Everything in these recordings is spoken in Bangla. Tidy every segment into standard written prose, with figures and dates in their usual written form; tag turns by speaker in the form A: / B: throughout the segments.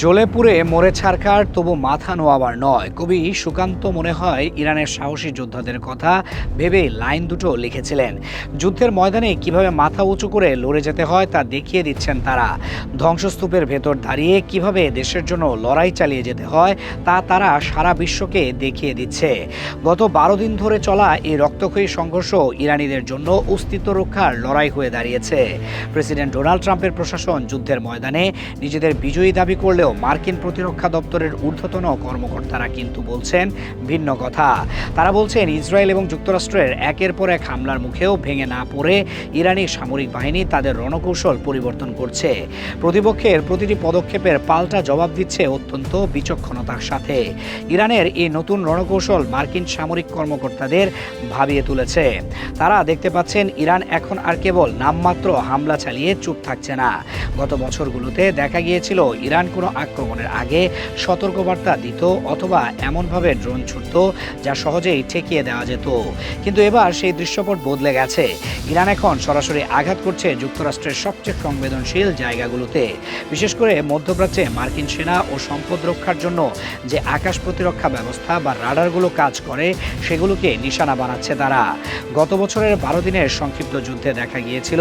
A: জ্বলে পুড়ে মরে ছারখার, তবু মাথা নোয়াবার নয়। কবি সুকান্ত মনে হয় ইরানের সাহসী যোদ্ধাদের কথা ভেবে লাইন দুটো লিখেছিলেন। যুদ্ধের ময়দানে কিভাবে মাথা উঁচু করে লড়ে যেতে হয় তা দেখিয়ে দিচ্ছেন তারা। ধ্বংসস্তূপের ভেতর দাঁড়িয়ে কিভাবে দেশের জন্য লড়াই চালিয়ে যেতে হয় তা তারা সারা বিশ্বকে দেখিয়ে দিচ্ছে। গত 12 দিন ধরে চলা এই রক্তক্ষয়ী সংঘর্ষ ইরানিদের জন্য অস্তিত্ব রক্ষার লড়াই হয়ে দাঁড়িয়েছে। প্রেসিডেন্ট ডোনাল্ড ট্রাম্পের প্রশাসন যুদ্ধের ময়দানে নিজেদের বিজয়ী দাবি করলেও মার্কিন প্রতিরক্ষা দপ্তরের ঊর্ধ্বতন কর্মকর্তারা কিন্তু বলছেন ভিন্ন কথা। তারা বলছেন ইসরায়েল এবং যুক্তরাষ্ট্রের একের পর এক হামলার মুখেও ভেঙে না পড়ে ইরানি সামরিক বাহিনী তাদের রণকৌশল পরিবর্তন করছে। প্রতিপক্ষের প্রতিটি পদক্ষেপের পাল্টা জবাব দিচ্ছে অত্যন্ত বিচক্ষণতার সাথে। ইরানের এই নতুন রণকৌশল মার্কিন সামরিক কর্মকর্তাদের ভাবিয়ে তুলেছে। তারা দেখতে পাচ্ছেন ইরান এখন আর কেবল নামমাত্র হামলা চালিয়ে চুপ থাকছে না। গত বছরগুলোতে দেখা গিয়েছিল ইরান কোনো আক্রমণের আগে সতর্কবার্তা দিত অথবা এমনভাবে ড্রোন ছুটত যা সহজেই ঠেকিয়ে দেওয়া যেত। কিন্তু এবার সেই দৃশ্যপট বদলে গেছে। ইরান এখন সরাসরি আঘাত করছে যুক্তরাষ্ট্রের সবচেয়ে সংবেদনশীল জায়গাগুলোতে। বিশেষ করে মধ্যপ্রাচ্যে মার্কিন সেনা ও সম্পদ রক্ষার জন্য যে আকাশ প্রতিরক্ষা ব্যবস্থা বা রাডারগুলো কাজ করে সেগুলোকে নিশানা বানাচ্ছে তারা। গত বছরের 12 দিনের সংক্ষিপ্ত যুদ্ধে দেখা গিয়েছিল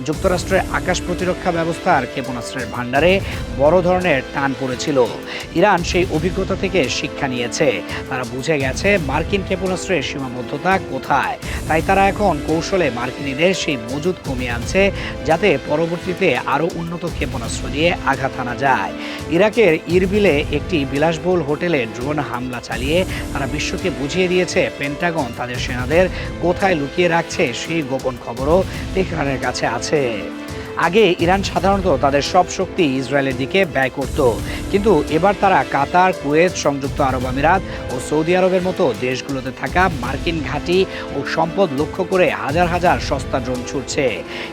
A: যুক্তরাষ্ট্রের আকাশ প্রতিরক্ষা ব্যবস্থার ক্ষেপণাস্ত্রের ভাণ্ডারে বড় ধরনের টান পড়েছিল। ইরান সেই অভিজ্ঞতা থেকে শিক্ষা নিয়েছে। তারা বুঝে গেছে মার্কিন ক্ষেপণাস্ত্রের সীমাবদ্ধতা কোথায়। তাই তারা এখন কৌশলে মার্কিনীদের সেই মজুদ কমিয়ে আনছে, যাতে পরবর্তীতে আরও উন্নত ক্ষেপণাস্ত্র দিয়ে আঘাত আনা যায়। ইরাকের ইরবিলে একটি বিলাসবহুল হোটেলে ড্রোন হামলা চালিয়ে তারা বিশ্বকে বুঝিয়ে দিয়েছে পেন্টাগন তাদের সেনাদের কোথায় লুকিয়ে রাখছে সেই গোপন খবরও তেহরানের কাছে আছে। আগে ইরান সাধারণত তাদের সব শক্তি ইসরায়েলের দিকে ব্যয় করত, কিন্তু এবার তারা কাতার, কুয়েত, সংযুক্ত আরব আমিরাত ও সৌদি আরবের মতো দেশগুলোতে থাকা মার্কিন ঘাঁটি ও সম্পদ লক্ষ্য করে হাজার হাজার সস্তা ড্রোন ছুটছে।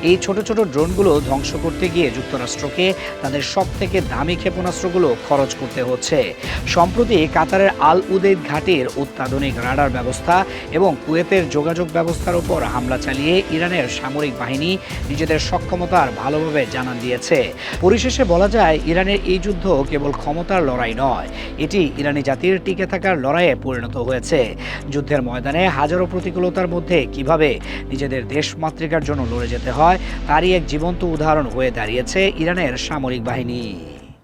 A: এই ছোট ছোট ড্রোনগুলো ধ্বংস করতে গিয়ে যুক্তরাষ্ট্রকে তাদের সব থেকে দামি ক্ষেপণাস্ত্রগুলো খরচ করতে হচ্ছে। সম্প্রতি কাতারের আল উদেইদ ঘাঁটির অত্যাধুনিক রাডার ব্যবস্থা এবং কুয়েতের যোগাযোগ ব্যবস্থার উপর হামলা চালিয়ে ইরানের সামরিক বাহিনী নিজেদের সক্ষমতার ভালোভাবে জানান দিয়েছে। পরিশেষে বলা যায় ইরানের এই যুদ্ধ কেবল ক্ষমতার লড়াই নয়, এটি ইরানি জাতির টিকে থাকার লড়াইয়ে পরিণত হয়েছে। যুদ্ধের ময়দানে হাজারো প্রতিকূলতার মধ্যে কিভাবে নিজেদের দেশমাতৃকার জন্য লড়ে যেতে হয় তারই এক জীবন্ত উদাহরণ হয়ে দাঁড়িয়েছে ইরানের সামরিক বাহিনী।